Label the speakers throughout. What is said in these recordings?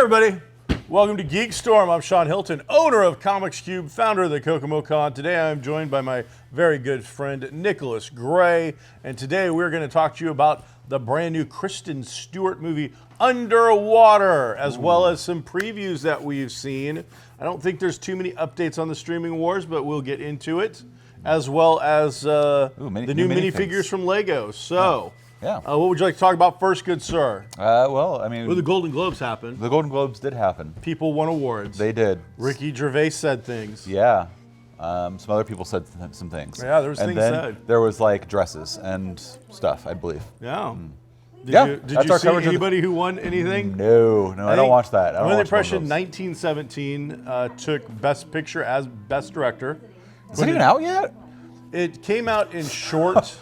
Speaker 1: everybody. Welcome to GeekStorm. I'm Sean Hilton, owner of Comics Cube, founder of the Kokomo Con. Today I am joined by my very good friend Nicholas Gray, and today we're going to talk to you about the brand new Kristen Stewart movie Underwater, as well as some previews that we've seen. I don't think there's too many updates on the streaming wars, but we'll get into it, as well as the new minifigures from Lego. So.
Speaker 2: Yeah.
Speaker 1: What would you like to talk about first, good sir?
Speaker 2: Well, I mean...
Speaker 1: Well, the Golden Globes happened.
Speaker 2: The Golden Globes did happen.
Speaker 1: People won awards.
Speaker 2: They did.
Speaker 1: Ricky Gervais said things.
Speaker 2: Yeah. Some other people said some things.
Speaker 1: Yeah, there was things said.
Speaker 2: There was like dresses and stuff, I believe.
Speaker 1: Yeah.
Speaker 2: Did
Speaker 1: you see anybody who won anything?
Speaker 2: No, I don't watch that.
Speaker 1: I'm under the impression 1917 took Best Picture as Best Director.
Speaker 2: Is it even out yet?
Speaker 1: It came out in short...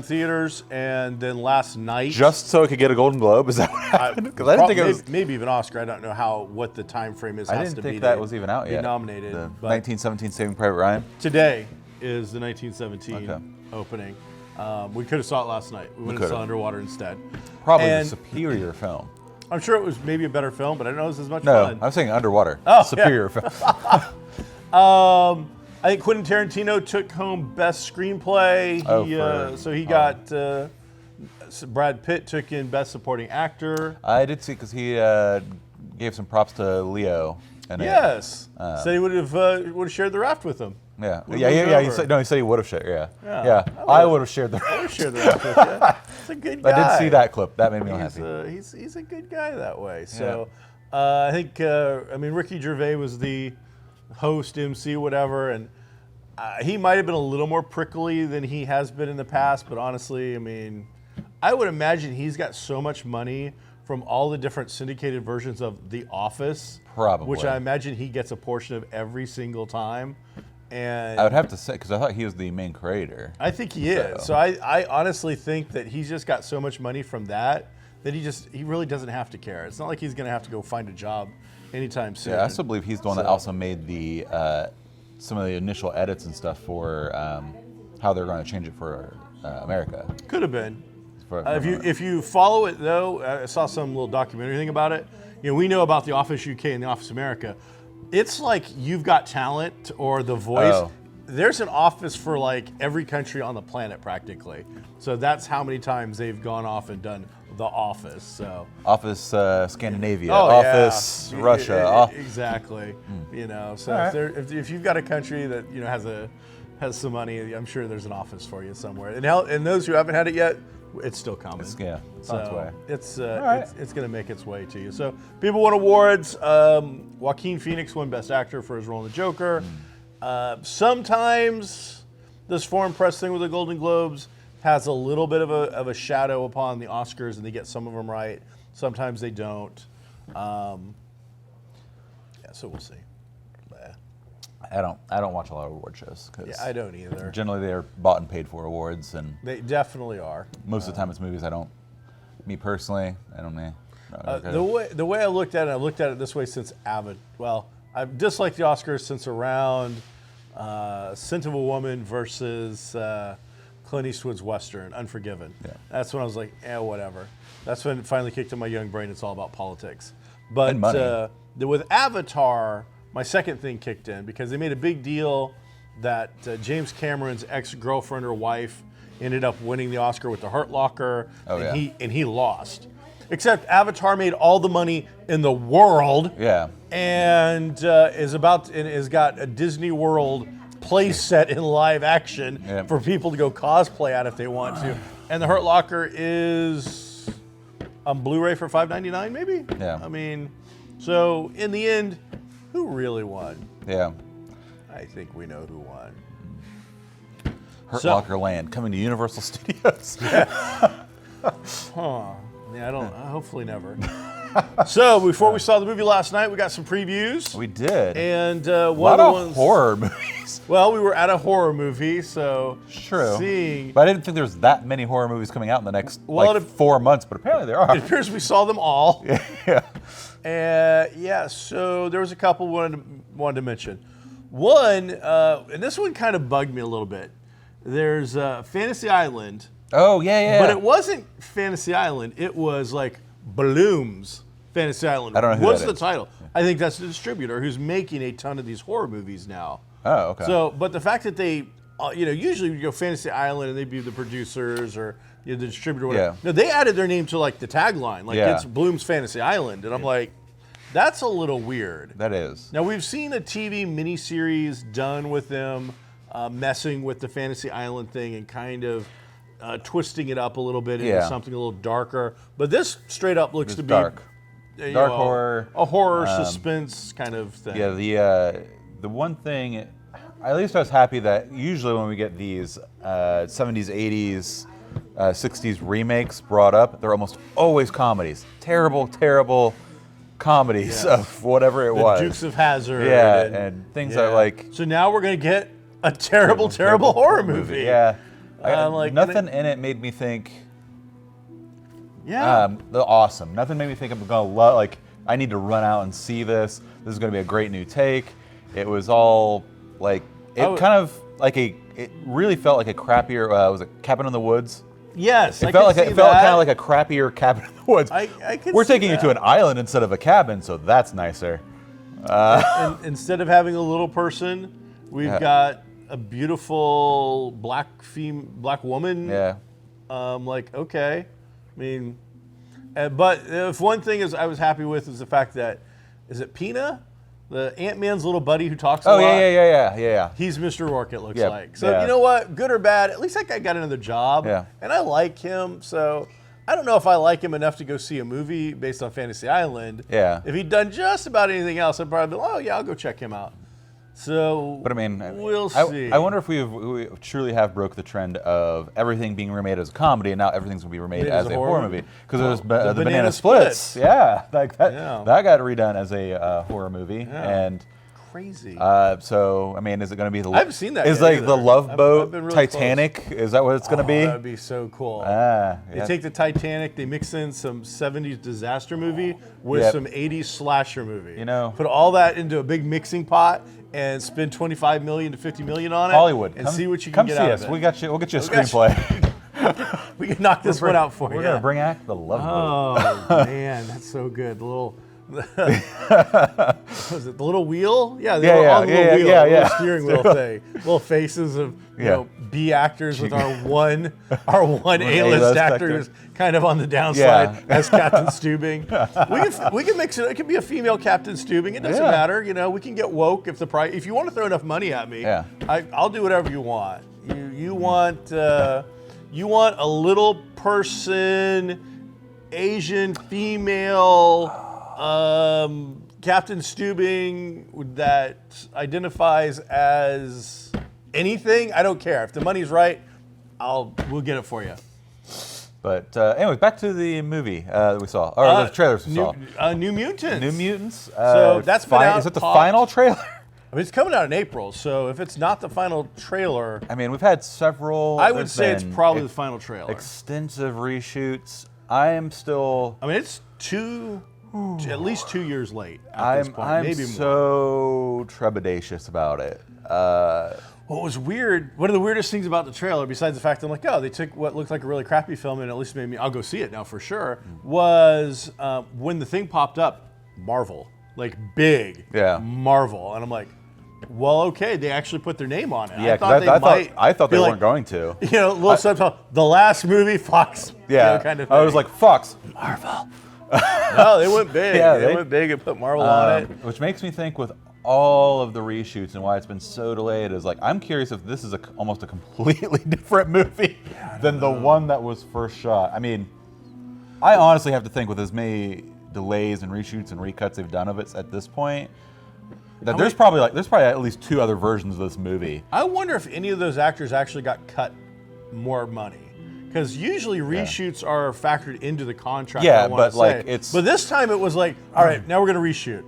Speaker 1: theaters, and then last night,
Speaker 2: just so it could get a Golden Globe. Is that what happened? Because I didn't think it was
Speaker 1: maybe even Oscar. I don't know what the time frame is.
Speaker 2: I didn't think that was even out yet.
Speaker 1: Nominated.
Speaker 2: The 1917 Saving Private Ryan.
Speaker 1: Today is the 1917 opening. We could have saw it last night. We went and saw Underwater instead.
Speaker 2: Probably a superior film.
Speaker 1: I'm sure it was maybe a better film, but I didn't know it was as much
Speaker 2: No,
Speaker 1: fun.
Speaker 2: I was saying Underwater.
Speaker 1: Oh,
Speaker 2: superior film.
Speaker 1: I think Quentin Tarantino took home Best Screenplay. He got Brad Pitt took in Best Supporting Actor.
Speaker 2: I did see because he gave some props to Leo.
Speaker 1: Yes, said he would have shared the raft with him.
Speaker 2: Yeah. He said he would have shared. Yeah. I would have shared the raft.
Speaker 1: I would have shared the raft with you. He's a good guy.
Speaker 2: I did see that clip. That made me happy.
Speaker 1: He's a good guy that way. So I think Ricky Gervais was the host, MC, whatever, and he might have been a little more prickly than he has been in the past, but honestly, I mean, I would imagine he's got so much money from all the different syndicated versions of The Office,
Speaker 2: probably,
Speaker 1: which I imagine he gets a portion of every single time. And
Speaker 2: I would have to say, because I thought he was the main creator.
Speaker 1: I think he is. So I honestly think that he's just got so much money from that he really doesn't have to care. It's not like he's going to have to go find a job anytime soon.
Speaker 2: Yeah, I still believe he's the one that also made the some of the initial edits and stuff for how they're going to change it for America.
Speaker 1: Could have been. If you follow it though, I saw some little documentary thing about it. We know about The Office UK and The Office America. It's like You've Got Talent or The Voice. Oh. There's an office for like every country on the planet practically. So that's how many times they've gone off and done The Office. So
Speaker 2: Office Scandinavia, Office Russia.
Speaker 1: Exactly. So if you've got a country that has some money, I'm sure there's an office for you somewhere. And those who haven't had it yet, it's still coming.
Speaker 2: It's on its way.
Speaker 1: It's going to make its way to you. So people won awards. Joaquin Phoenix won Best Actor for his role in the Joker. Sometimes this foreign press thing with the Golden Globes has a little bit of a shadow upon the Oscars, and they get some of them right. Sometimes they don't. So we'll see.
Speaker 2: I don't watch a lot of award shows.
Speaker 1: I don't either.
Speaker 2: Generally, they're bought and paid for awards, and
Speaker 1: they definitely are.
Speaker 2: Most of the time, it's movies I don't. Me personally, I don't know.
Speaker 1: The way I looked at it this way since Avid. Well, I've disliked the Oscars since around Scent of a Woman versus Clint Eastwood's Western, Unforgiven. Yeah. That's when I was like, whatever. That's when it finally kicked in my young brain. It's all about politics. But
Speaker 2: and money.
Speaker 1: With Avatar, my second thing kicked in because they made a big deal that James Cameron's ex-girlfriend or wife ended up winning the Oscar with The Hurt Locker, and he lost. Except Avatar made all the money in the world, and has got a Disney World play set in live action for people to go cosplay at if they want to. And The Hurt Locker is on Blu-ray for $5.99, maybe.
Speaker 2: Yeah.
Speaker 1: I mean, so in the end, who really won?
Speaker 2: Yeah.
Speaker 1: I think we know who won.
Speaker 2: Hurt Locker Land coming to Universal Studios.
Speaker 1: Hopefully never. So before we saw the movie last night, we got some previews.
Speaker 2: We did.
Speaker 1: And
Speaker 2: a lot of horror movies.
Speaker 1: Well, we were at a horror movie, so
Speaker 2: true. But I didn't think there was that many horror movies coming out in the next 4 months, but apparently there are.
Speaker 1: It appears we saw them all.
Speaker 2: Yeah.
Speaker 1: So there was a couple wanted to mention. One, and this one kind of bugged me a little bit. There's Fantasy Island.
Speaker 2: Oh, yeah.
Speaker 1: But it wasn't Fantasy Island. It was like Bloom's Fantasy Island.
Speaker 2: I don't know who
Speaker 1: What's
Speaker 2: that
Speaker 1: the
Speaker 2: is.
Speaker 1: title? I think that's the distributor who's making a ton of these horror movies now.
Speaker 2: Oh, okay.
Speaker 1: So, but the fact that they, usually you go Fantasy Island and they'd be the producers or the distributor. Or whatever.
Speaker 2: Yeah.
Speaker 1: No, they added their name to like the tagline, like
Speaker 2: Yeah.
Speaker 1: it's Bloom's Fantasy Island, and I'm like, that's a little weird.
Speaker 2: That is.
Speaker 1: Now we've seen a TV miniseries done with them messing with the Fantasy Island thing and kind of twisting it up a little bit into
Speaker 2: Yeah.
Speaker 1: something a little darker. But this straight up looks to be
Speaker 2: dark. Dark
Speaker 1: know,
Speaker 2: horror.
Speaker 1: a horror suspense kind of thing.
Speaker 2: Yeah, the one thing, at least I was happy that usually when we get these 70s, 80s, 60s remakes brought up, they're almost always comedies. Terrible, terrible comedies of whatever it was.
Speaker 1: Dukes of Hazzard.
Speaker 2: Yeah, and things that like...
Speaker 1: So now we're going to get a terrible horror movie.
Speaker 2: Yeah.
Speaker 1: Like,
Speaker 2: nothing in it made me think...
Speaker 1: Yeah.
Speaker 2: Awesome. Nothing made me think I'm gonna love. Like I need to run out and see this. This is gonna be a great new take. It was all like it really felt like a crappier. Was it Cabin in the Woods?
Speaker 1: Yes,
Speaker 2: It felt kind of like a crappier Cabin in the Woods.
Speaker 1: I can
Speaker 2: We're
Speaker 1: see
Speaker 2: taking you
Speaker 1: that.
Speaker 2: to an island instead of a cabin, so that's nicer.
Speaker 1: And instead of having a little person, we've got a beautiful black woman.
Speaker 2: Yeah.
Speaker 1: Like, okay. I mean, but if one thing is I was happy with is the fact that, is it Pina? The Ant-Man's little buddy who talks a lot?
Speaker 2: Yeah.
Speaker 1: He's Mr. Rourke, it looks
Speaker 2: Yeah,
Speaker 1: like. So,
Speaker 2: yeah.
Speaker 1: you know what? Good or bad, at least that guy got another job.
Speaker 2: Yeah.
Speaker 1: And I like him, so I don't know if I like him enough to go see a movie based on Fantasy Island.
Speaker 2: Yeah.
Speaker 1: If he'd done just about anything else, I'd probably be like, oh, yeah, I'll go check him out. So,
Speaker 2: But I mean,
Speaker 1: we'll see.
Speaker 2: I wonder if we truly have broke the trend of everything being remade as a comedy, and now everything's gonna be remade as a horror movie. Because there's the Banana Splits. Yeah, like that.
Speaker 1: Yeah.
Speaker 2: That got redone as a horror movie, and
Speaker 1: Crazy.
Speaker 2: so I mean, is it gonna be the?
Speaker 1: I haven't seen that
Speaker 2: Is
Speaker 1: yet
Speaker 2: like
Speaker 1: either.
Speaker 2: the Love
Speaker 1: I've
Speaker 2: Boat
Speaker 1: been really
Speaker 2: Titanic? Is that what it's gonna be?
Speaker 1: That would be so cool.
Speaker 2: Yeah.
Speaker 1: They take the Titanic, they mix in some 70s disaster movie with
Speaker 2: Yep.
Speaker 1: some 80s slasher movie.
Speaker 2: You know.
Speaker 1: Put all that into a big mixing pot and spend 25 million to 50 million on it.
Speaker 2: Hollywood,
Speaker 1: and see what you can
Speaker 2: come
Speaker 1: get
Speaker 2: see
Speaker 1: out
Speaker 2: us.
Speaker 1: of it.
Speaker 2: We got you. We'll get you a
Speaker 1: We got you.
Speaker 2: screenplay.
Speaker 1: We can knock this one out for you.
Speaker 2: We're gonna bring back the Love Boat.
Speaker 1: Oh man, that's so good. The little, was it the little wheel? Yeah, the little wheel, the little steering wheel thing. Little faces of B actors with our one A-list actor who's kind of on the downside as Captain Stubing. We can mix it. It could be a female Captain Stubing. It doesn't matter. You know, we can get woke if the price. If you want to throw enough money at me, I'll do whatever you want. You want a little person, Asian female, Captain Stubing that identifies as anything. I don't care. If the money's right, we'll get it for you.
Speaker 2: But anyways, back to the movie that we saw, or the trailers we saw.
Speaker 1: New Mutants.
Speaker 2: New Mutants.
Speaker 1: So that's been out.
Speaker 2: Is it the final trailer?
Speaker 1: I mean, it's coming out in April, so if it's not the final trailer,
Speaker 2: I mean, we've had several.
Speaker 1: I would say it's probably the final trailer.
Speaker 2: Extensive reshoots. I am still.
Speaker 1: I mean, it's at least 2 years late at this point,
Speaker 2: I'm
Speaker 1: maybe more.
Speaker 2: so trepidatious about it.
Speaker 1: What was weird, one of the weirdest things about the trailer, besides the fact that I'm like, oh, they took what looked like a really crappy film and at least made me, I'll go see it now for sure, was when the thing popped up, Marvel, like big Marvel. And I'm like, well, okay, they actually put their name on it.
Speaker 2: Yeah, I thought they weren't going to.
Speaker 1: You know, little subtitle, the last movie, Fox.
Speaker 2: Yeah,
Speaker 1: you know, kind of thing.
Speaker 2: I was like, Fox, Marvel.
Speaker 1: No, they went big.
Speaker 2: Yeah,
Speaker 1: they went big and put Marvel on it.
Speaker 2: Which makes me think with all of the reshoots and why it's been so delayed is like, I'm curious if this is almost a completely different movie than the one that was first shot. I mean, I honestly have to think with as many delays and reshoots and recuts they've done of it at this point, that there's probably at least 2 other versions of this movie.
Speaker 1: I wonder if any of those actors actually got cut more money. Because usually reshoots are factored into the contract.
Speaker 2: Yeah, but like it's.
Speaker 1: But this time it was like, all right, now we're going to reshoot.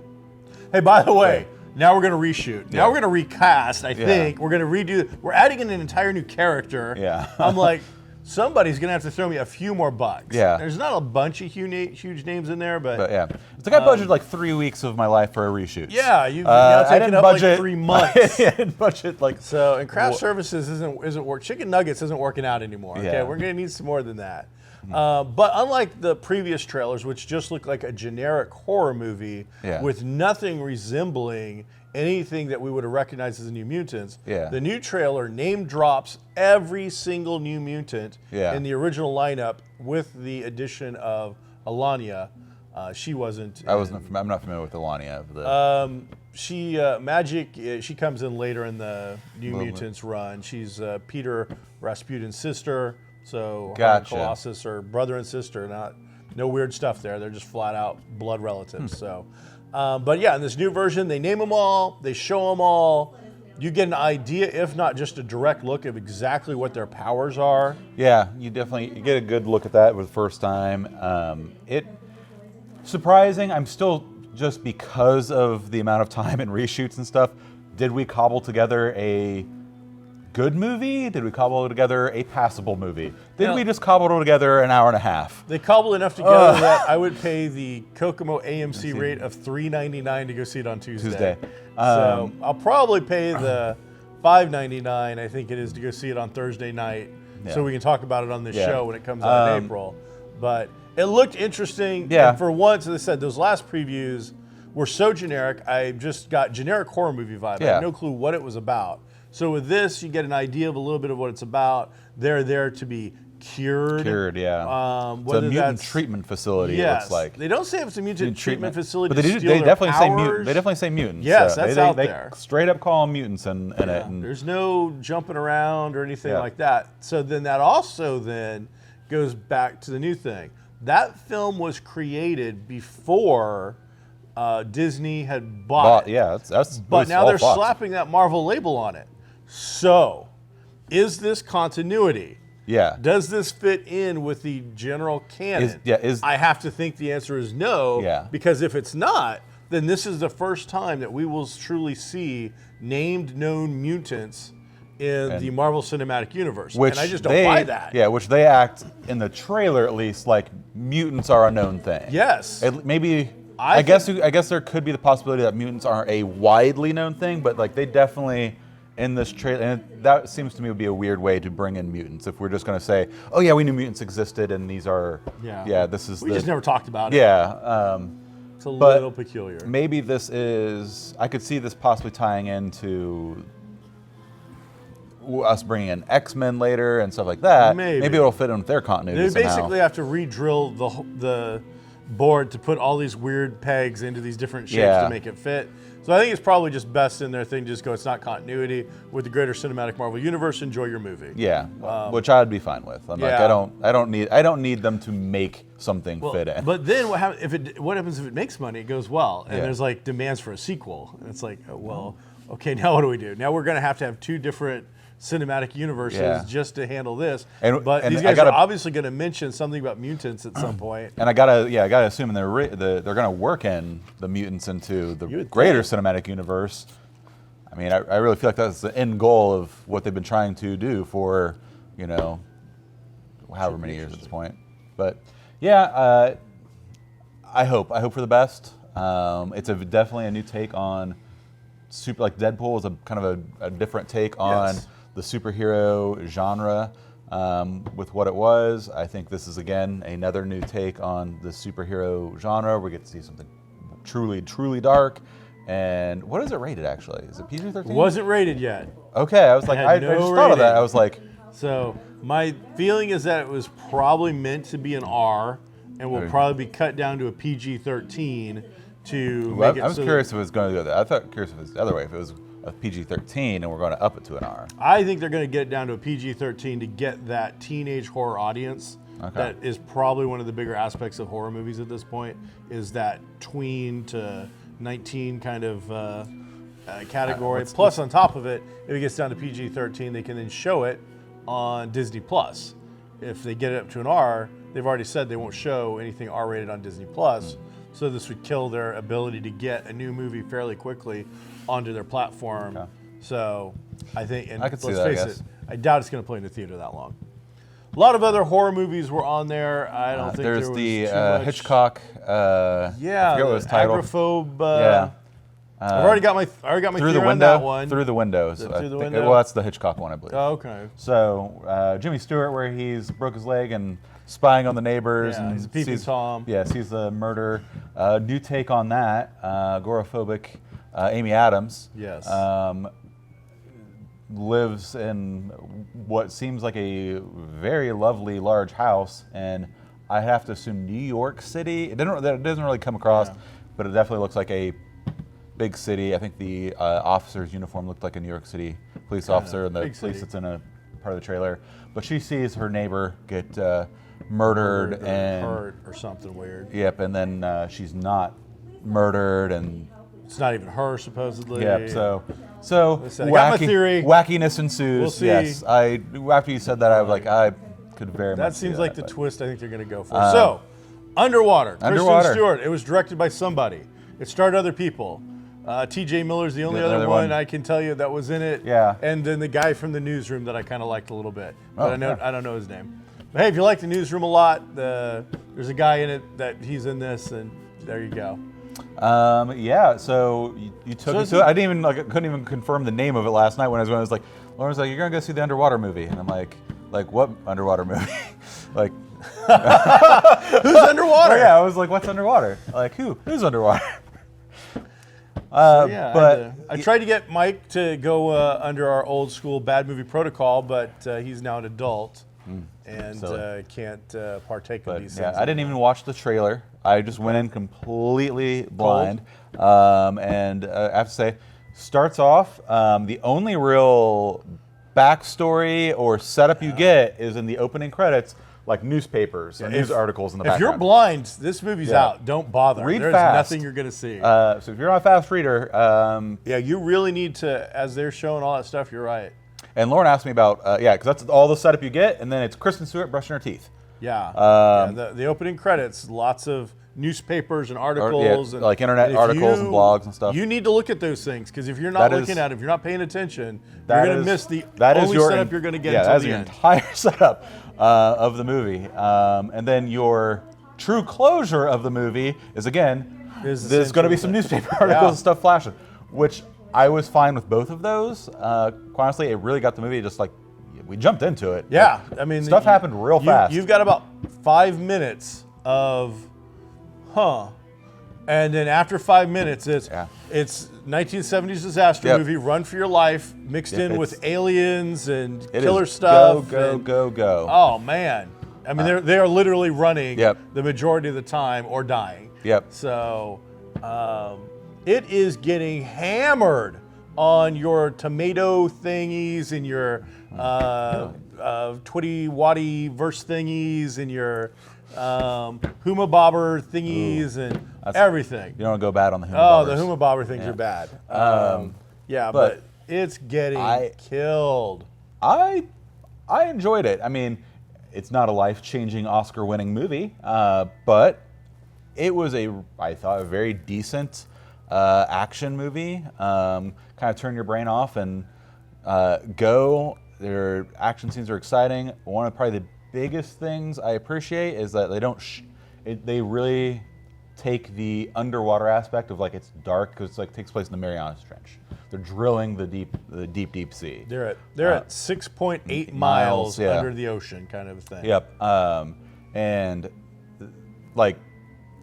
Speaker 1: Hey, by the way, now we're going to reshoot. Now we're going to recast. I think we're going to redo. We're adding in an entire new character.
Speaker 2: Yeah.
Speaker 1: I'm like, somebody's going to have to throw me a few more bucks.
Speaker 2: Yeah.
Speaker 1: There's not a bunch of huge names in there, but
Speaker 2: yeah, it's like I budgeted like 3 weeks of my life for a reshoot.
Speaker 1: Yeah, you've now taken up like 3 months.
Speaker 2: I didn't budget like
Speaker 1: so. And craft services isn't work. Chicken nuggets isn't working out anymore. Okay,
Speaker 2: Yeah.
Speaker 1: we're gonna need some more than that. But unlike the previous trailers, which just looked like a generic horror movie with nothing resembling anything that we would have recognized as the New Mutants, the new trailer name drops every single New Mutant in the original lineup with the addition of Alania. She wasn't.
Speaker 2: I'm not familiar with Alania.
Speaker 1: She comes in later in the New Mutants run. She's Peter Rasputin's sister. So Colossus are brother and sister. No weird stuff there. They're just flat out blood relatives. So, but yeah, in this new version, they name them all. They show them all. You get an idea, if not just a direct look, of exactly what their powers are.
Speaker 2: Yeah, you get a good look at that for the first time. Surprising. I'm still, just because of the amount of time and reshoots and stuff, did we cobble together a good movie? Did we cobble together a passable movie? Did we just cobble together an hour and a half?
Speaker 1: They cobbled enough together that I would pay the Kokomo AMC rate of $3.99 to go see it on Tuesday. So I'll probably pay the $5.99, I think it is, to go see it on Thursday night, so we can talk about it on this show when it comes out in April. But it looked interesting.
Speaker 2: Yeah.
Speaker 1: And for once, as I said, those last previews were so generic. I just got generic horror movie vibe. I had no clue what it was about. So with this, you get an idea of a little bit of what it's about. They're there to be cured.
Speaker 2: Yeah. It's a mutant treatment facility. It looks like.
Speaker 1: They don't say if it's a mutant treatment facility.
Speaker 2: But they definitely say mutants. They definitely say mutants.
Speaker 1: Yes, that's out there.
Speaker 2: They straight up call them mutants in it. And
Speaker 1: there's no jumping around or anything like that. So then that also then goes back to the new thing. That film was created before Disney had bought it.
Speaker 2: Yeah, that's
Speaker 1: but now they're slapping that Marvel label on it. So, is this continuity?
Speaker 2: Yeah.
Speaker 1: Does this fit in with the general canon? I have to think the answer is no.
Speaker 2: Yeah.
Speaker 1: Because if it's not, then this is the first time that we will truly see named known mutants in the Marvel Cinematic Universe. And I just don't buy that.
Speaker 2: Yeah, which they act, in the trailer at least, like mutants are a known thing.
Speaker 1: Yes.
Speaker 2: I guess there could be the possibility that mutants aren't a widely known thing, but like they definitely, in this trailer, and that seems to me would be a weird way to bring in mutants if we're just going to say, oh yeah, we knew mutants existed and these are, we
Speaker 1: just never talked about it.
Speaker 2: Yeah.
Speaker 1: It's a little peculiar.
Speaker 2: Maybe I could see this possibly tying into us bringing in X-Men later and stuff like that. Maybe it'll fit in with their continuity
Speaker 1: They basically have to re-drill the board to put all these weird pegs into these different shapes to make it fit. So I think it's probably just best in their thing to just go, it's not continuity with the greater cinematic Marvel universe. Enjoy your movie.
Speaker 2: Yeah, which I'd be fine with. I'm like, I don't need them to make something fit in.
Speaker 1: But then what happens if it makes money? It goes well, and there's like demands for a sequel, and it's like, okay, now what do we do? Now we're going to have two different cinematic universes just to handle this. But these guys are obviously going to mention something about mutants at some point.
Speaker 2: And I gotta assume they're going to work in the mutants into the greater cinematic universe. I mean, I really feel like that's the end goal of what they've been trying to do for, however many years at this point. But I hope for the best. It's definitely a new take on like Deadpool is a kind of a different take on the superhero genre with what it was. I think this is, again, another new take on the superhero genre. We get to see something truly, truly dark. And what is it rated, actually? Is it PG-13?
Speaker 1: Wasn't rated yet.
Speaker 2: Okay, I was like, I just thought of that. I was like...
Speaker 1: So my feeling is that it was probably meant to be an R and will probably be cut down to a PG-13 to make it.
Speaker 2: I was curious if it was going to go there. I thought curious if it was the other way, if it was a PG-13 and we're going to up it to an R.
Speaker 1: I think they're going to get it down to a PG-13 to get that teenage horror audience. Okay. That is probably one of the bigger aspects of horror movies at this point, is that tween to 19 kind of category. Plus, on top of it, if it gets down to PG-13, they can then show it on Disney Plus. If they get it up to an R, they've already said they won't show anything R-rated on Disney Plus. So this would kill their ability to get a new movie fairly quickly onto their platform. Okay. So I think, and let's face it, I doubt it's going to play in the theater that long. A lot of other horror movies were on there. I don't think there was
Speaker 2: the
Speaker 1: too much.
Speaker 2: Hitchcock. I forget what it was titled.
Speaker 1: Agoraphobe. I've already got my
Speaker 2: Through the
Speaker 1: theory on
Speaker 2: window.
Speaker 1: that one.
Speaker 2: Through the windows.
Speaker 1: Through the window?
Speaker 2: Well, that's the Hitchcock one, I believe.
Speaker 1: Oh, okay.
Speaker 2: So Jimmy Stewart, where he's broke his leg and spying on the neighbors,
Speaker 1: Yeah,
Speaker 2: and
Speaker 1: he's a peeping Tom.
Speaker 2: Yeah, sees the murder. New take on that. Agoraphobic Amy Adams.
Speaker 1: Yes.
Speaker 2: Lives in what seems like a very lovely large house, and I have to assume New York City. It doesn't really come across, but it definitely looks like a big city. I think the officer's uniform looked like a New York City police officer, and the police that's in a part of the trailer. But she sees her neighbor get murdered and
Speaker 1: hurt or something weird.
Speaker 2: Yep, and then she's not murdered, and
Speaker 1: it's not even her supposedly.
Speaker 2: Yep. So
Speaker 1: I got my theory.
Speaker 2: Wackiness ensues.
Speaker 1: We'll see.
Speaker 2: Yes, after you said that, I was like, I could very much.
Speaker 1: That seems like the
Speaker 2: but
Speaker 1: twist I think they're going to go for. So, Underwater. Kristen Stewart. It was directed by somebody. It starred other people. T.J. Miller's the only other one I can tell you that was in it.
Speaker 2: Yeah.
Speaker 1: And then the guy from the Newsroom that I kind of liked a little bit, but
Speaker 2: Oh,
Speaker 1: I don't know his name. But hey, if you like the Newsroom a lot, there's a guy in it that he's in this, and there you go.
Speaker 2: Yeah, so you took me to it. I couldn't even confirm the name of it last night when I was like, Lauren's like, you're gonna go see the Underwater movie, and I'm like what Underwater movie? Like,
Speaker 1: who's underwater?
Speaker 2: Oh, yeah, I was like, what's underwater? Like, who's underwater?
Speaker 1: But I tried to get Mike to go under our old school bad movie protocol, but he's now an adult and can't partake of these things.
Speaker 2: I didn't even watch the trailer. I just went in completely blind, and I have to say, starts off the only real backstory or setup you get is in the opening credits, like newspapers and news articles in the background.
Speaker 1: If you're blind, this movie's out. Don't bother.
Speaker 2: Read
Speaker 1: There's
Speaker 2: fast.
Speaker 1: nothing you're going to see.
Speaker 2: So if you're not a fast reader,
Speaker 1: you really need to, as they're showing all that stuff, you're right.
Speaker 2: And Lauren asked me about, because that's all the setup you get, and then it's Kristen Stewart brushing her teeth.
Speaker 1: The opening credits, lots of newspapers and articles. And
Speaker 2: like internet articles and blogs and stuff.
Speaker 1: You need to look at those things, because if you're not looking at it, if you're not paying attention, you're going to miss the only setup you're going to get until the end.
Speaker 2: That is your entire setup of the movie. And then your true closure of the movie is, again, there's going to be some newspaper articles and stuff flashing, which I was fine with both of those. Quite honestly, it really got the movie just like, we jumped into it.
Speaker 1: Yeah, I mean,
Speaker 2: stuff happened real fast.
Speaker 1: You've got about 5 minutes of, and then after 5 minutes, it's 1970s disaster movie, Run for Your Life, mixed in with aliens and killer stuff.
Speaker 2: Go.
Speaker 1: Oh man, I mean, they are literally running the majority of the time or dying. So it is getting hammered on your tomato thingies and your twitty watty verse thingies and your Huma Bobber thingies and everything.
Speaker 2: You don't want to go bad on the Huma
Speaker 1: Bobbers.
Speaker 2: Bobbers.
Speaker 1: The Huma Bobber things are bad. But it's getting killed.
Speaker 2: I enjoyed it. I mean, it's not a life-changing Oscar-winning movie, but it was I thought, a very decent action movie. Kind of turn your brain off and go. Their action scenes are exciting. One of probably the biggest things I appreciate is that they don't. They really take the underwater aspect of like it's dark because it takes place in the Marianas Trench. They're drilling the deep sea.
Speaker 1: They're at 6.8 miles under the ocean, kind of a thing.
Speaker 2: Yep. And like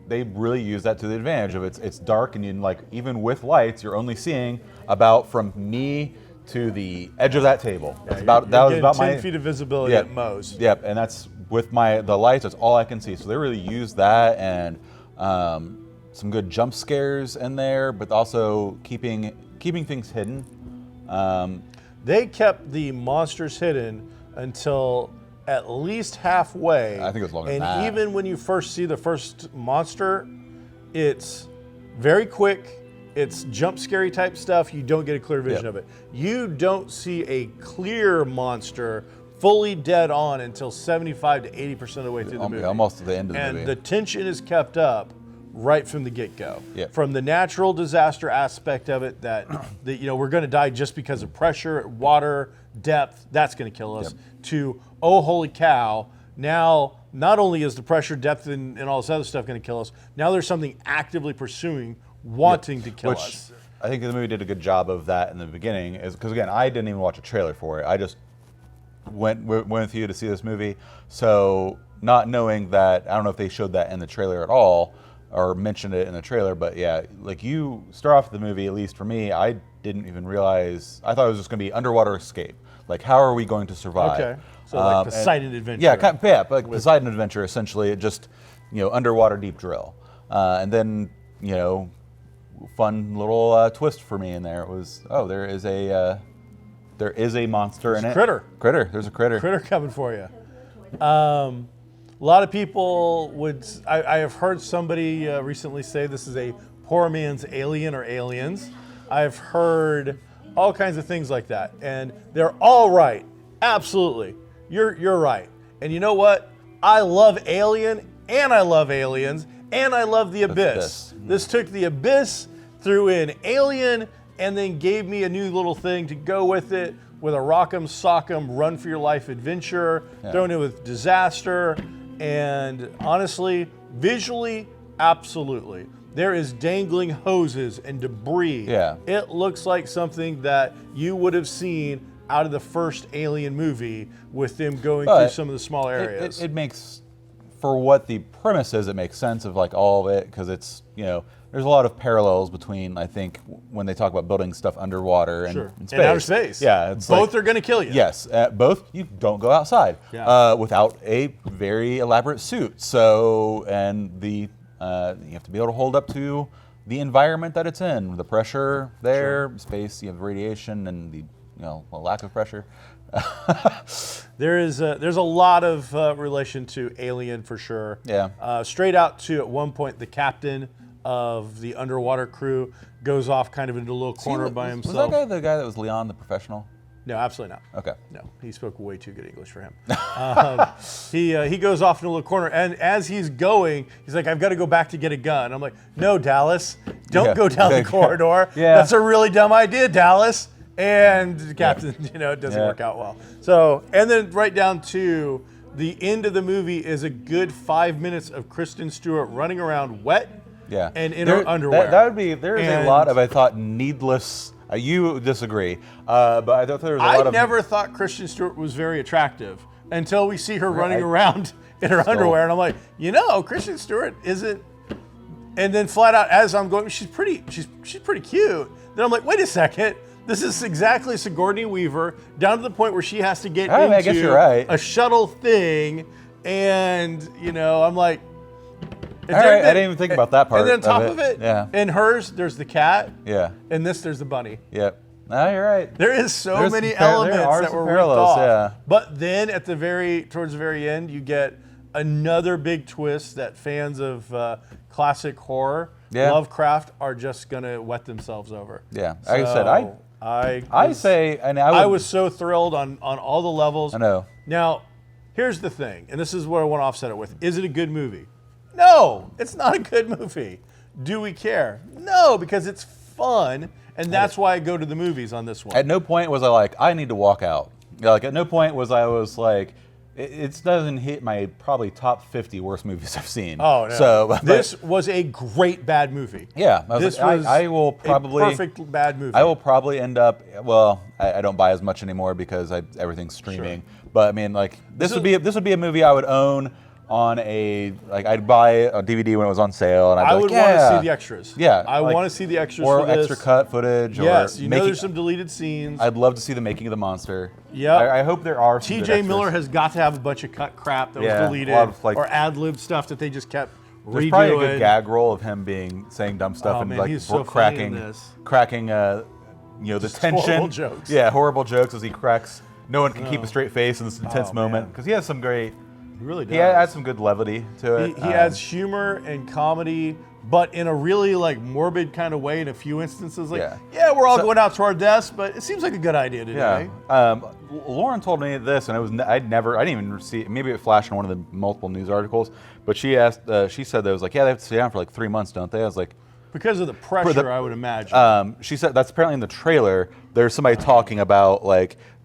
Speaker 2: they really use that to the advantage of it's dark and you even with lights you're only seeing about from me to the edge of that table.
Speaker 1: Yeah,
Speaker 2: that was about
Speaker 1: 10 feet of visibility at most.
Speaker 2: Yep, and that's with the lights. That's all I can see. So they really use that and some good jump scares in there, but also keeping things hidden.
Speaker 1: They kept the monsters hidden until at least halfway.
Speaker 2: I think it was longer than
Speaker 1: that. And even when you first see the first monster, it's very quick. It's jump scary type stuff. You don't get a clear vision of it. You don't see a clear monster fully dead on until 75 to 80% of the way through the movie.
Speaker 2: Almost to the end of the movie.
Speaker 1: And the tension is kept up right from the get-go.
Speaker 2: Yep.
Speaker 1: From the natural disaster aspect of it that we're going to die just because of pressure, water, depth, that's going to kill us, to, oh, holy cow, now not only is the pressure, depth, and all this other stuff going to kill us, now there's something actively pursuing, wanting to kill us.
Speaker 2: I think the movie did a good job of that in the beginning, is because again, I didn't even watch a trailer for it. I just went with you to see this movie, so not knowing that, I don't know if they showed that in the trailer at all or mentioned it in the trailer, but yeah, like you start off the movie, at least for me, I didn't even realize. I thought it was just going to be underwater escape. Like, how are we going to survive?
Speaker 1: Okay. So like Poseidon Adventure.
Speaker 2: Yeah, like Poseidon Adventure. Essentially, it just underwater deep drill, and then fun little twist for me in there. It was there is a monster in it.
Speaker 1: Critter.
Speaker 2: There's a critter.
Speaker 1: Critter coming for you. A lot of people would. I have heard somebody recently say this is a poor man's Alien or Aliens. I've heard all kinds of things like that, and they're all right. Absolutely, you're right. And you know what? I love Alien, and I love Aliens, and I love The Abyss. This took The Abyss, threw in Alien, and then gave me a new little thing to go with it, with a rock'em sock'em run for your life adventure, thrown in with disaster, and honestly, visually, absolutely. There is dangling hoses and debris.
Speaker 2: Yeah.
Speaker 1: It looks like something that you would have seen out of the first Alien movie, with them going through some of the small areas.
Speaker 2: It makes, for what the premise is, it makes sense of like all of it, because it's, there's a lot of parallels between, I think, when they talk about building stuff underwater and in space.
Speaker 1: In outer space.
Speaker 2: Yeah. It's
Speaker 1: both are going to kill you.
Speaker 2: Yes. Both, you don't go outside without a very elaborate suit. So, and you have to be able to hold up to the environment that it's in, the pressure there, space, you have radiation, and the lack of pressure.
Speaker 1: There's a lot of relation to Alien for sure.
Speaker 2: Yeah.
Speaker 1: Straight out to, at one point, the captain of the underwater crew goes off kind of into a little corner by himself.
Speaker 2: Was that guy the guy that was Leon the professional?
Speaker 1: No, absolutely not.
Speaker 2: Okay.
Speaker 1: No, he spoke way too good English for him. He goes off in a little corner, and as he's going, he's like, "I've got to go back to get a gun." I'm like, "No, Dallas, don't go down the corridor. That's a really dumb idea, Dallas." And the captain, it doesn't work out well. So, and then right down to the end of the movie is a good 5 minutes of Kristen Stewart running around wet and in her underwear.
Speaker 2: There is a lot of, I thought, needless. You disagree, but I thought there was a lot of.
Speaker 1: I never thought Kristen Stewart was very attractive until we see her running around in her underwear, and I'm like, Kristen Stewart isn't. And then flat out, as I'm going, she's pretty cute. Then I'm like, wait a second. This is exactly Sigourney Weaver, down to the point where she has to get into
Speaker 2: I guess you're right.
Speaker 1: a shuttle thing, and I'm like,
Speaker 2: all right, I didn't even think about that part.
Speaker 1: And then on top of it,
Speaker 2: yeah.
Speaker 1: In hers, there's the cat.
Speaker 2: Yeah.
Speaker 1: In this, there's the bunny.
Speaker 2: Yep. No, you're right.
Speaker 1: There is so many elements that were ripped off.
Speaker 2: Yeah.
Speaker 1: But then towards the very end, you get another big twist that fans of classic horror, Lovecraft, are just gonna wet themselves over.
Speaker 2: Yeah. Like I said,
Speaker 1: I was so thrilled on all the levels.
Speaker 2: I know.
Speaker 1: Now, here's the thing, and this is what I want to offset it with. Is it a good movie? No, it's not a good movie. Do we care? No, because it's fun, and that's why I go to the movies on this one.
Speaker 2: At no point was I like, I need to walk out. At no point was I like, it doesn't hit my probably top 50 worst movies I've seen.
Speaker 1: Oh, no.
Speaker 2: So,
Speaker 1: this was a great bad movie.
Speaker 2: Yeah.
Speaker 1: I
Speaker 2: will probably
Speaker 1: a perfect bad movie.
Speaker 2: I will probably end up, I don't buy as much anymore because everything's streaming. Sure. But I mean, like, this would be a movie I would own on I'd buy a DVD when it was on sale, and I would want
Speaker 1: to see the extras.
Speaker 2: Yeah,
Speaker 1: I want to see the extras
Speaker 2: or
Speaker 1: for this.
Speaker 2: extra cut footage.
Speaker 1: Yes, there's some deleted scenes.
Speaker 2: I'd love to see the making of the monster.
Speaker 1: Yeah,
Speaker 2: I hope there are.
Speaker 1: T.J. Miller has got to have a bunch of cut crap that was deleted, or ad-lib stuff that they just kept redoing.
Speaker 2: There's probably a good gag roll of him saying dumb stuff and
Speaker 1: he's so
Speaker 2: cracking
Speaker 1: the
Speaker 2: tension.
Speaker 1: Jokes.
Speaker 2: Yeah, horrible jokes as he cracks. No one can keep a straight face in this intense moment because he has some great.
Speaker 1: He really does.
Speaker 2: He adds some good levity to it.
Speaker 1: He adds humor and comedy, but in a really morbid kind of way in a few instances. We're all going out to our deaths, but it seems like a good idea today.
Speaker 2: Yeah. Lauren told me this, and I didn't even see. Maybe it flashed in one of the multiple news articles, but she said that it was like, they have to stay down for 3 months, don't they? I was like,
Speaker 1: because of the pressure, I would imagine.
Speaker 2: She said that's apparently in the trailer. There's somebody talking about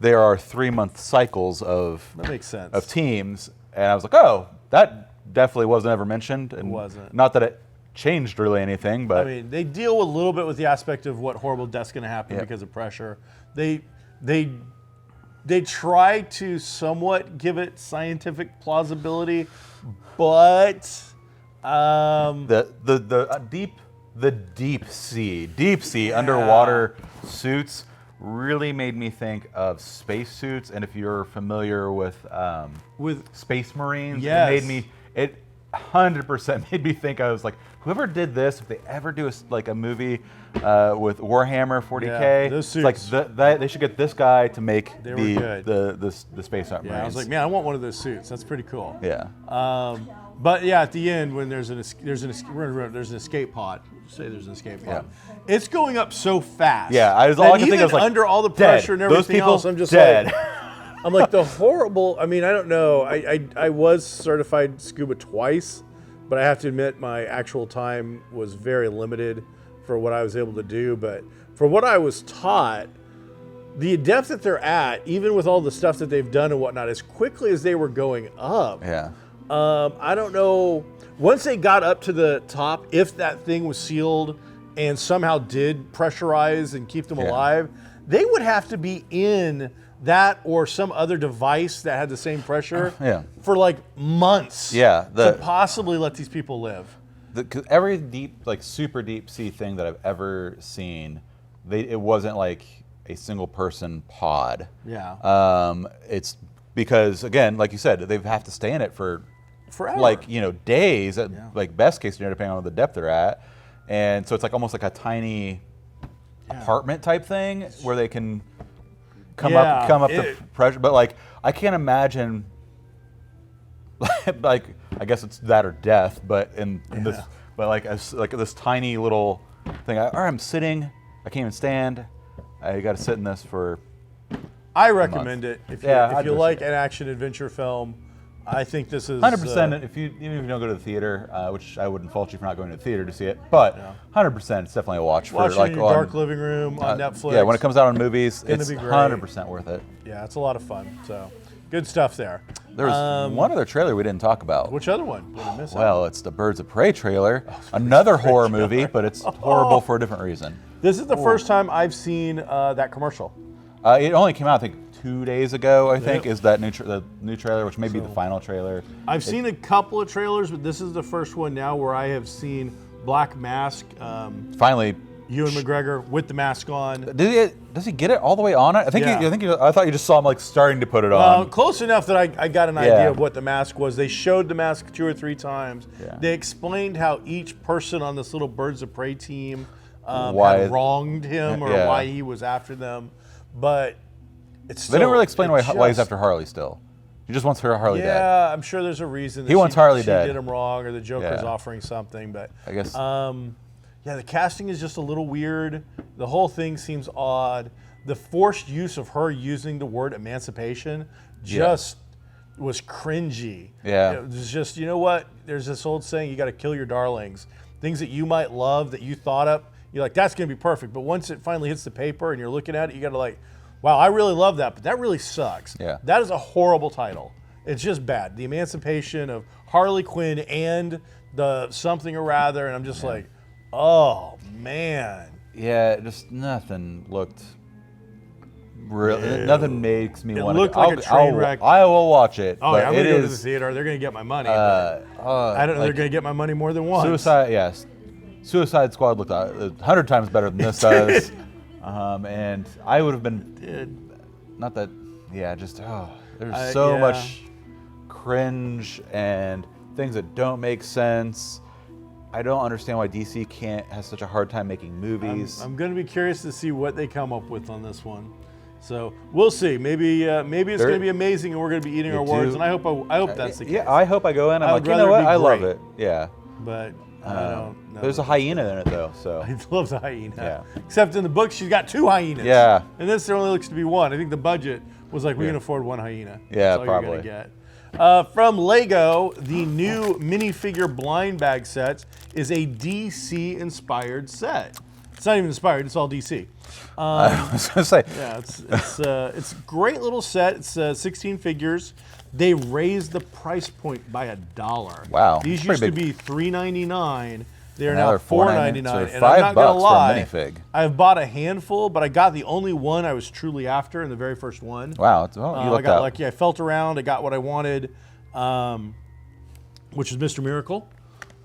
Speaker 2: there are 3-month cycles of
Speaker 1: that makes sense
Speaker 2: of teams. And I was like, oh, that definitely wasn't ever mentioned. And
Speaker 1: it wasn't.
Speaker 2: Not that changed really anything, but
Speaker 1: I mean, they deal a little bit with the aspect of what horrible death's going to happen because of pressure. They try to somewhat give it scientific plausibility, but
Speaker 2: the deep sea underwater suits really made me think of spacesuits. And if you're familiar with Space Marines, it 100% made me think. I was like, whoever did this, if they ever do a movie with Warhammer 40K,
Speaker 1: those suits,
Speaker 2: they should get this guy to make the space Marines.
Speaker 1: Yeah, I was like, man, I want one of those suits. That's pretty cool.
Speaker 2: Yeah.
Speaker 1: But yeah, at the end when there's an escape pod. Say there's an escape pod. Yeah. It's going up so fast.
Speaker 2: Yeah, all I can think of was like,
Speaker 1: under all the pressure and everything else, I'm just
Speaker 2: dead.
Speaker 1: like, I'm like the horrible. I mean, I don't know. I was certified scuba twice, but I have to admit my actual time was very limited for what I was able to do. But for what I was taught, the depth that they're at, even with all the stuff that they've done and whatnot, as quickly as they were going up.
Speaker 2: Yeah.
Speaker 1: I don't know. Once they got up to the top, if that thing was sealed and somehow did pressurize and keep them alive, they would have to be in that or some other device that had the same pressure for like months to possibly let these people live.
Speaker 2: Because every super deep sea thing that I've ever seen, it wasn't like a single person pod.
Speaker 1: Yeah.
Speaker 2: It's because, again, like you said, they have to stay in it for
Speaker 1: forever.
Speaker 2: Days, best case scenario, depending on the depth they're at. And so it's almost like a tiny apartment type thing where they can come up to pressure. But I can't imagine, I guess it's that or death, but this tiny little thing. I'm sitting, I can't even stand. I got to sit in this for.
Speaker 1: I recommend it if you like an action adventure film. I think this is
Speaker 2: 100%. Even if you don't go to the theater, which I wouldn't fault you for not going to the theater to see it, but 100%, it's definitely a watch for
Speaker 1: in your dark living room on Netflix.
Speaker 2: Yeah, when it comes out on movies, it's 100% worth it.
Speaker 1: Yeah, it's a lot of fun. So, good stuff there.
Speaker 2: There was one other trailer we didn't talk about.
Speaker 1: Which other one? Did I miss
Speaker 2: well, it's the Birds of Prey trailer. Another horror movie, but it's horrible for a different reason.
Speaker 1: This is the first time I've seen that commercial.
Speaker 2: It only came out, I think, 2 days ago, I think, is that the new trailer, which may be the final trailer.
Speaker 1: I've seen a couple of trailers, but this is the first one now where I have seen Black Mask.
Speaker 2: Finally,
Speaker 1: Ewan McGregor with the mask on.
Speaker 2: Does he get it all the way on it? I thought you just saw him starting to put it on.
Speaker 1: Close enough that I got an idea of what the mask was. They showed the mask 2 or 3 times. Yeah. They explained how each person on this little Birds of Prey team had wronged him or why he was after them, but. They didn't really explain why
Speaker 2: he's after Harley still. He just wants Harley dead.
Speaker 1: Yeah, I'm sure there's a reason.
Speaker 2: He wants Harley dead.
Speaker 1: She did him wrong, or the Joker's offering something. But
Speaker 2: I guess.
Speaker 1: The casting is just a little weird. The whole thing seems odd. The forced use of her using the word emancipation just was cringy.
Speaker 2: Yeah.
Speaker 1: It was just, you know what? There's this old saying: you got to kill your darlings. Things that you might love that you thought up, you're like, that's going to be perfect. But once it finally hits the paper and you're looking at it, you got to wow, I really love that, but that really sucks.
Speaker 2: Yeah.
Speaker 1: That is a horrible title. It's just bad. The emancipation of Harley Quinn and the something or rather, and I'm just like, oh, man.
Speaker 2: Yeah, just nothing looked real. Nothing makes me want to. It
Speaker 1: looked like a train wreck.
Speaker 2: I will watch it.
Speaker 1: Oh, yeah, I'm going to go to the theater. They're going to get my money. I don't know. They're going to get my money more than once.
Speaker 2: Suicide Squad looked 100 times better than this does. And I would have been, not that, there's so much cringe and things that don't make sense. I don't understand why DC has such a hard time making movies.
Speaker 1: I'm going to be curious to see what they come up with on this one. So we'll see. Maybe it's going to be amazing, and we're going to be eating our words. And I hope that's the case.
Speaker 2: Yeah, I hope I go in. I'm like, you know what? I love it. Yeah.
Speaker 1: But I don't know.
Speaker 2: There's a hyena in it, though. So
Speaker 1: I love the hyena. Yeah. Except in the book, she's got 2 hyenas.
Speaker 2: Yeah.
Speaker 1: And this there only looks to be 1. I think the budget was like, we can afford 1 hyena.
Speaker 2: Yeah,
Speaker 1: That's all
Speaker 2: probably.
Speaker 1: You're gonna get. From Lego, the new minifigure blind bag set is a DC-inspired set. It's not even inspired; it's all DC.
Speaker 2: I was gonna say.
Speaker 1: Yeah, it's a great little set. It's 16 figures. They raised the price point by $1.
Speaker 2: Wow.
Speaker 1: These used to be $3.99. They are
Speaker 2: And now
Speaker 1: now
Speaker 2: they're $4.99.
Speaker 1: $4.99.
Speaker 2: So
Speaker 1: And
Speaker 2: $5
Speaker 1: I'm not gonna lie,
Speaker 2: for a minifig.
Speaker 1: I've bought a handful, but I got the only one I was truly after in the very first one.
Speaker 2: Wow, you
Speaker 1: I
Speaker 2: lucked
Speaker 1: got
Speaker 2: out.
Speaker 1: lucky. I felt around. I got what I wanted, which is Mr. Miracle.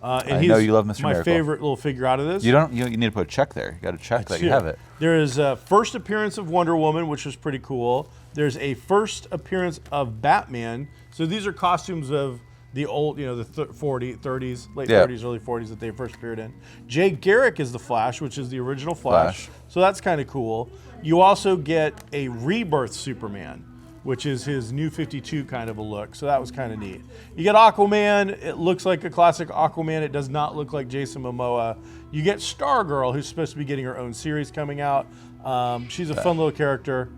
Speaker 1: And
Speaker 2: I
Speaker 1: he's
Speaker 2: know you love Mr.
Speaker 1: my
Speaker 2: Miracle.
Speaker 1: favorite little figure out of this.
Speaker 2: You need to put a check there. You got to check that you have it.
Speaker 1: There is a first appearance of Wonder Woman, which was pretty cool. There's a first appearance of Batman. So these are costumes of the old, the 30s, late 30s, early 40s that they first appeared in. Jay Garrick is the Flash, which is the original Flash. So that's kind of cool. You also get a rebirth Superman, which is his new 52 kind of a look. So that was kind of neat. You get Aquaman. It looks like a classic Aquaman. It does not look like Jason Momoa. You get Stargirl, who's supposed to be getting her own series coming out. She's a fun little character.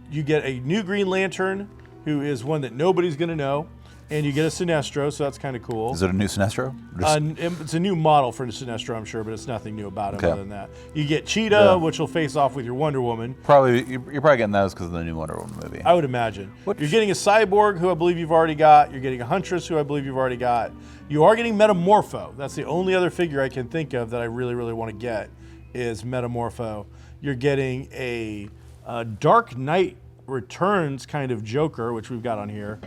Speaker 1: You get a new Green Lantern, who is one that nobody's going to know. And you get a Sinestro, so that's kind of cool.
Speaker 2: Is it a new Sinestro?
Speaker 1: It's a new model for the Sinestro, I'm sure, but it's nothing new about it other than that. You get Cheetah, which will face off with your Wonder Woman.
Speaker 2: You're probably getting those because of the new Wonder Woman movie.
Speaker 1: I would imagine. You're getting a Cyborg, who I believe you've already got. You're getting a Huntress, who I believe you've already got. You are getting Metamorpho. That's the only other figure I can think of that I really, really want to get is Metamorpho. You're getting a Dark Knight Returns kind of Joker, which we've got on here.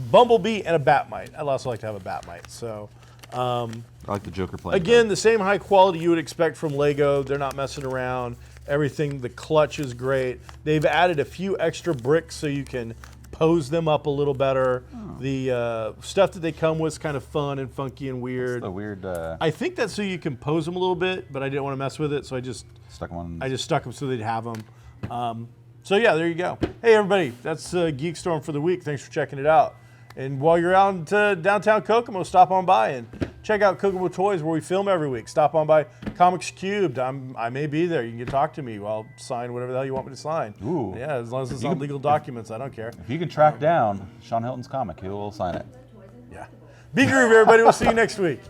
Speaker 1: Bumblebee and a Batmite. I'd also like to have a Batmite. So,
Speaker 2: I like the Joker playing.
Speaker 1: Again, the same high quality you would expect from Lego. They're not messing around. Everything, the clutch is great. They've added a few extra bricks so you can pose them up a little better. Oh. The stuff that they come with is kind of fun and funky and weird.
Speaker 2: What's the weird.
Speaker 1: I think that's so you can pose them a little bit, but I didn't want to mess with it, so I just
Speaker 2: stuck them on.
Speaker 1: I just stuck them so they'd have them. So yeah, there you go. Hey everybody, that's GeekStorm for the week. Thanks for checking it out. And while you're out to downtown Kokomo, stop on by and check out Kokomo Toys, where we film every week. Stop on by Comics Cubed. I may be there. You can talk to me. I'll sign whatever the hell you want me to sign.
Speaker 2: Ooh.
Speaker 1: Yeah, as long as it's not legal documents, I don't care.
Speaker 2: If you can track down Sean Hilton's comic, he will sign it.
Speaker 1: Yeah. Be groovy, everybody. We'll see you next week.